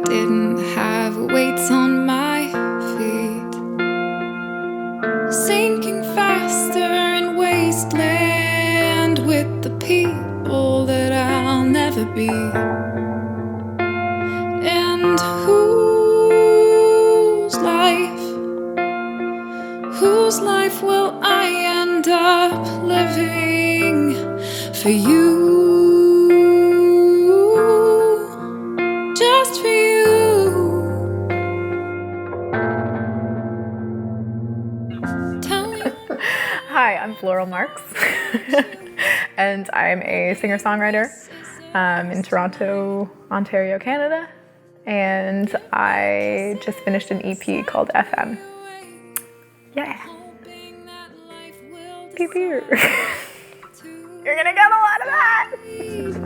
didn't have weights on my feet, sinking faster in wasteland with the people that I'll never be. And whose life will I end up living for you? Just for you. Tell me. Hi, I'm Floral Marks, and I'm a singer-songwriter in Toronto, Ontario, Canada, and I just finished an EP called FM. Yeah. Pew pew. You're gonna get a lot of that.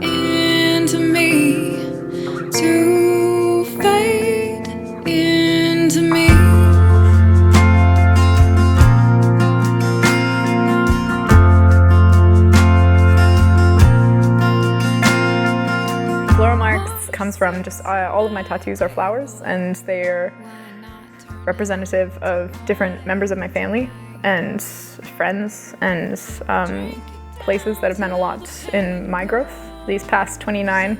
Into me, to fade into me. Floral Marks comes from just all of my tattoos are flowers, and they're representative of different members of my family and friends and places that have meant a lot in my growth these past 29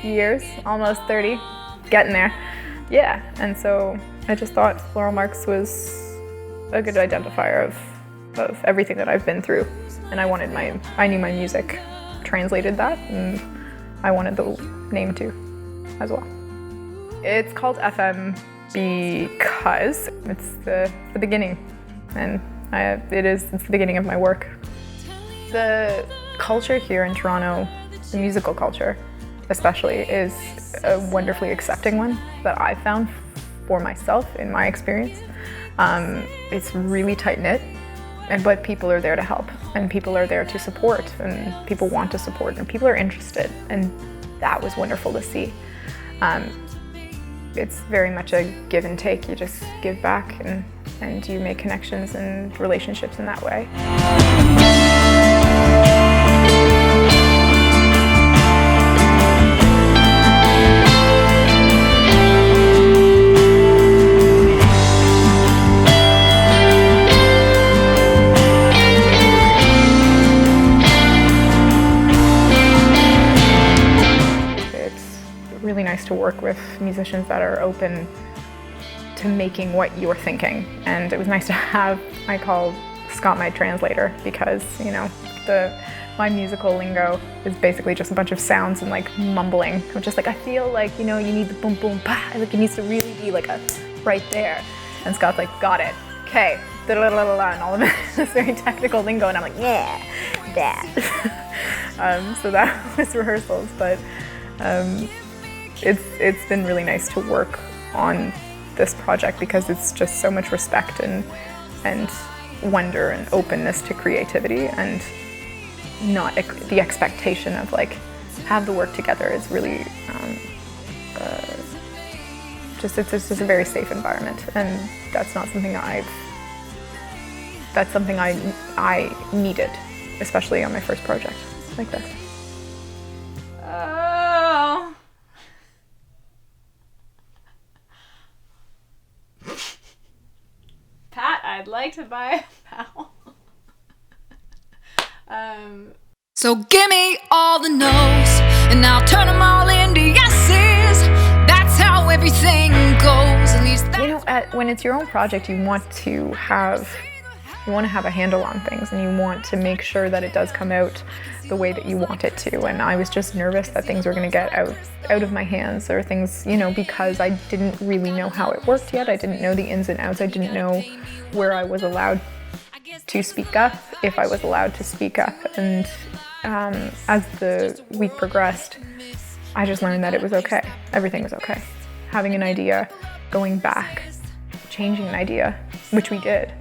years, almost 30, getting there. Yeah, and so I just thought Floral Marks was a good identifier of everything that I've been through, and I knew my music translated that, and I wanted the name too as well. It's called FM because it's the beginning, and it's the beginning of my work. The culture here in Toronto, the musical culture especially, is a wonderfully accepting one that I've found for myself in my experience. It's really tight-knit, but people are there to help, and people are there to support, and people want to support, and people are interested, and that was wonderful to see. It's very much a give and take. You just give back, and you make connections and relationships in that way. Really nice to work with musicians that are open to making what you're thinking, and it was nice to have, I call Scott my translator, because my musical lingo is basically just a bunch of sounds and like mumbling. I'm just like, I feel like you need the boom boom pa, like it needs to really be like a right there, and Scott's like, got it, okay, da da da da, and all of this very technical lingo, and I'm like, yeah, that. So that was rehearsals, but it's been really nice to work on this project because it's just so much respect and wonder and openness to creativity, and not the expectation of like have the work together is really it's just a very safe environment, and that's something I needed, especially on my first project like this. Pat, I'd like to buy a vowel. So give me all the no's, and I'll turn them all into yeses. That's how everything goes. At least when it's your own project, you want to have a handle on things, and you want to make sure that it does come out the way that you want it to. And I was just nervous that things were going to get out of my hands, or things, because I didn't really know how it worked yet. I didn't know the ins and outs. I didn't know where I was allowed to speak up, if I was allowed to speak up. And as the week progressed, I just learned that it was okay. Everything was okay. Having an idea, going back, changing an idea, which we did,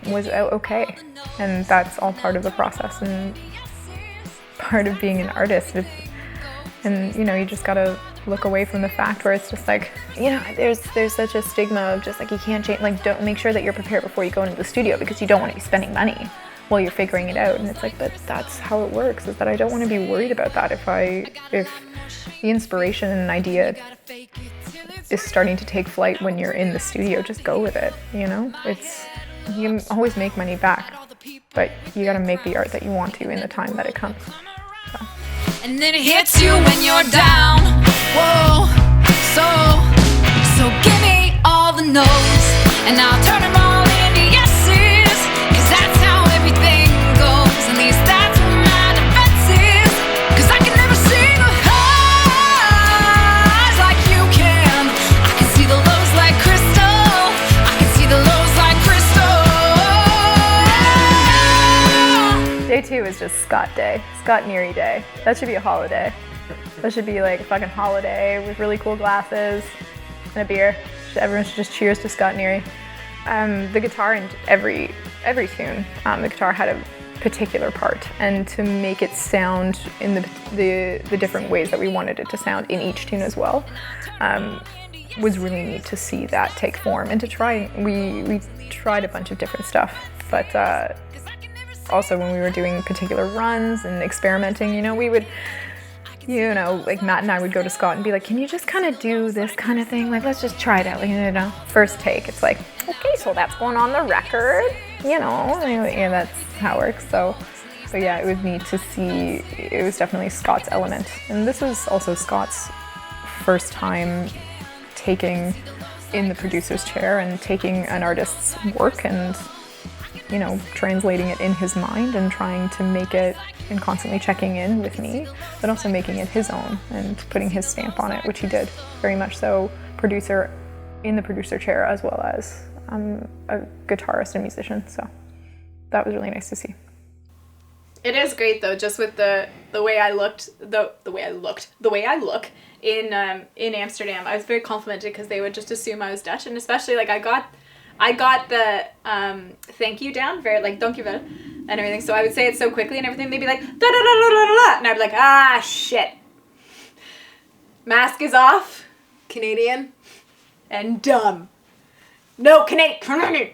was okay. And that's all part of the process and part of being an artist. And you just gotta look away from the fact where it's just like, there's such a stigma of just like, you can't change, like, don't make sure that you're prepared before you go into the studio, because you don't want to be spending money while you're figuring it out. And it's like, but that's how it works, is that I don't want to be worried about that. If the inspiration and idea is starting to take flight when you're in the studio, just go with it, you know? You can always make money back, but you gotta make the art that you want to in the time that it comes. So. And then it hits you when you're down. Whoa, so give me all the no's, and I'll turn them all into yeses, 'cause that's how everything goes. At least that's what my defense is, 'cause I can never see the highs like you can. I can see the lows like crystal. I can see the lows like crystal. Day 2 is just Scott Day, Scott Neary Day. That should be a holiday. That should be like a fucking holiday with really cool glasses and a beer. Everyone should just cheers to Scott Neary. The guitar in every tune, the guitar had a particular part, and to make it sound in the different ways that we wanted it to sound in each tune as well, was really neat to see that take form and to try. We tried a bunch of different stuff, but also when we were doing particular runs and experimenting, you know, we would, you know, like Matt and I would go to Scott and be like, can you just kind of do this kind of thing? Like, let's just try it out, you know, first take. It's like, okay, so that's going on the record, you know, and that's how it works. So yeah, it was neat to see. It was definitely Scott's element. And this was also Scott's first time taking in the producer's chair and taking an artist's work and, you know, translating it in his mind and trying to make it, and constantly checking in with me, but also making it his own and putting his stamp on it, which he did very much so. Producer in the producer chair, as well as a guitarist and musician. So that was really nice to see. It is great though, just with the way I look in Amsterdam. I was very complimented because they would just assume I was Dutch, and especially like I got the thank you down very like dankjewel and everything, so I would say it so quickly and everything. They'd be like da da da da da da, and I'd be like, ah shit, mask is off, Canadian and dumb. No, Canadian.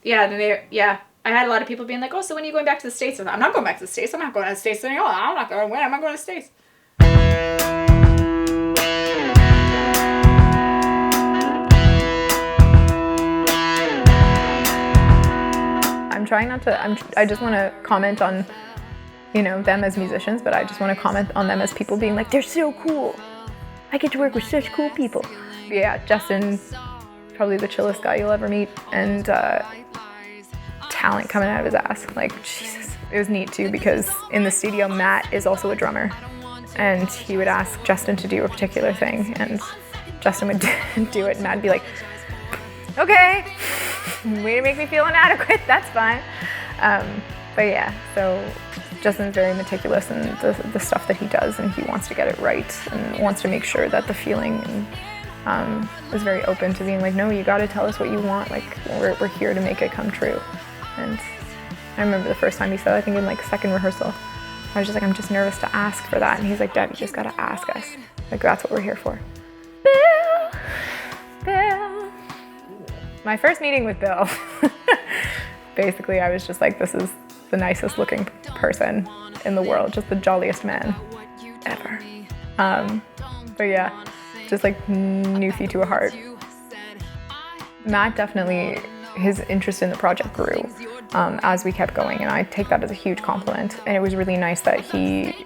Yeah, I had a lot of people being like, oh, so when are you going back to the States? I'm not going back to the States. I'm not going to the States anymore. I'm not going. When am I going to the States? I'm trying not to, I just want to comment on, you know, them as musicians, but I just want to comment on them as people being like, they're so cool. I get to work with such cool people. Yeah, Justin's probably the chillest guy you'll ever meet, and talent coming out of his ass. Like, Jesus. It was neat too, because in the studio, Matt is also a drummer, and he would ask Justin to do a particular thing, and Justin would do it, and Matt would be like, okay, way to make me feel inadequate, that's fine. But yeah, so Justin's very meticulous in the stuff that he does, and he wants to get it right and wants to make sure that the feeling, and is very open to being like, no, you got to tell us what you want, like we're here to make it come true. And I remember the first time he said, I think in like second rehearsal, I was just like, I'm just nervous to ask for that, and he's like, Deb, you just got to ask us, like that's what we're here for. Bill. My first meeting with Bill, basically I was just like, this is the nicest looking person in the world, just the jolliest man ever. But yeah, just like Newfie to a heart. Matt definitely, his interest in the project grew as we kept going, and I take that as a huge compliment. And it was really nice that he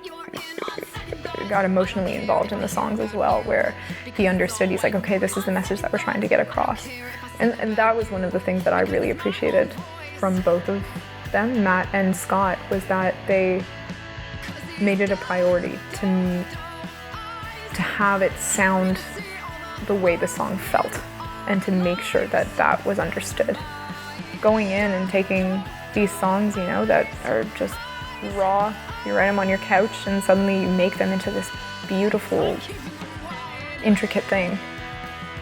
got emotionally involved in the songs as well, where he understood, he's like, okay, this is the message that we're trying to get across. And that was one of the things that I really appreciated from both of them, Matt and Scott, was that they made it a priority to have it sound the way the song felt, and to make sure that that was understood. Going in and taking these songs, you know, that are just raw, you write them on your couch and suddenly you make them into this beautiful, intricate thing.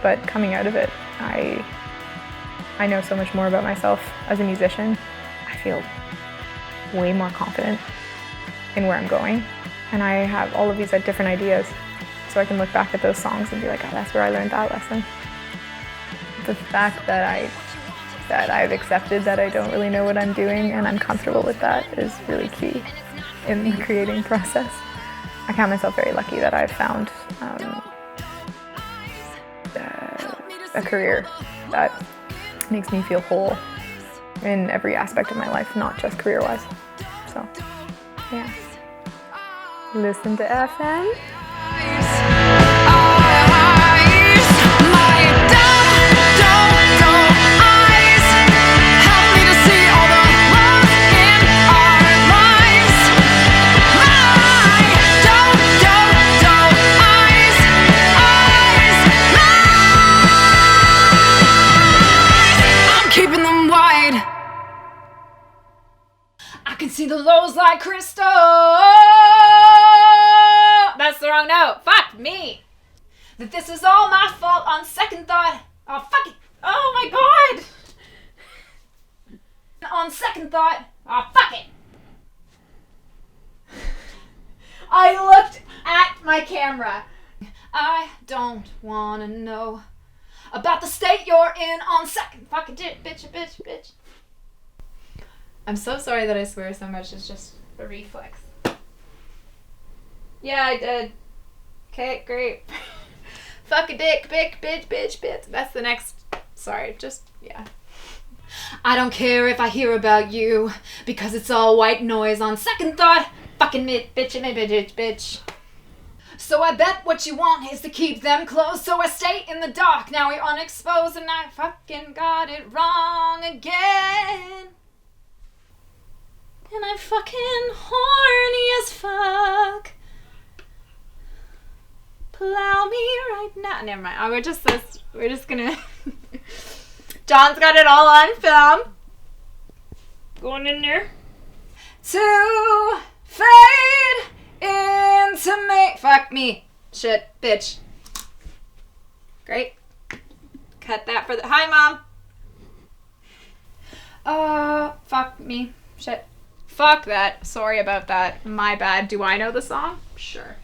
But coming out of it, I know so much more about myself as a musician. I feel way more confident in where I'm going, and I have all of these different ideas, so I can look back at those songs and be like, oh, that's where I learned that lesson. The fact that I that I've accepted that I don't really know what I'm doing, and I'm comfortable with that is really key in the creating process. I count myself very lucky that I've found a career that makes me feel whole in every aspect of my life, not just career-wise. So, yeah. Listen to FM. I can see the lows like crystal. That's the wrong note. Fuck me. That this is all my fault on second thought. Oh, fuck it. Oh my god. On second thought. Oh, fuck it. I looked at my camera. I don't want to know about the state you're in on second. Fuck it, bitch. I'm so sorry that I swear so much. It's just a reflex. Yeah, I did. Okay, great. Fuck a dick, bitch. That's the next. Sorry, just, yeah. I don't care if I hear about you, because it's all white noise on second thought. Fucking bitch. So I bet what you want is to keep them closed, so I stay in the dark. Now we're unexposed and I fucking got it wrong again. And I'm fucking horny as fuck. Plow me right now. Never mind. Oh, we're just gonna. John's got it all on film. Going in there. To fade into me. Fuck me. Shit, bitch. Great. Cut that for the. Hi, Mom. Fuck me. Shit. Fuck that. Sorry about that. My bad. Do I know the song? Sure.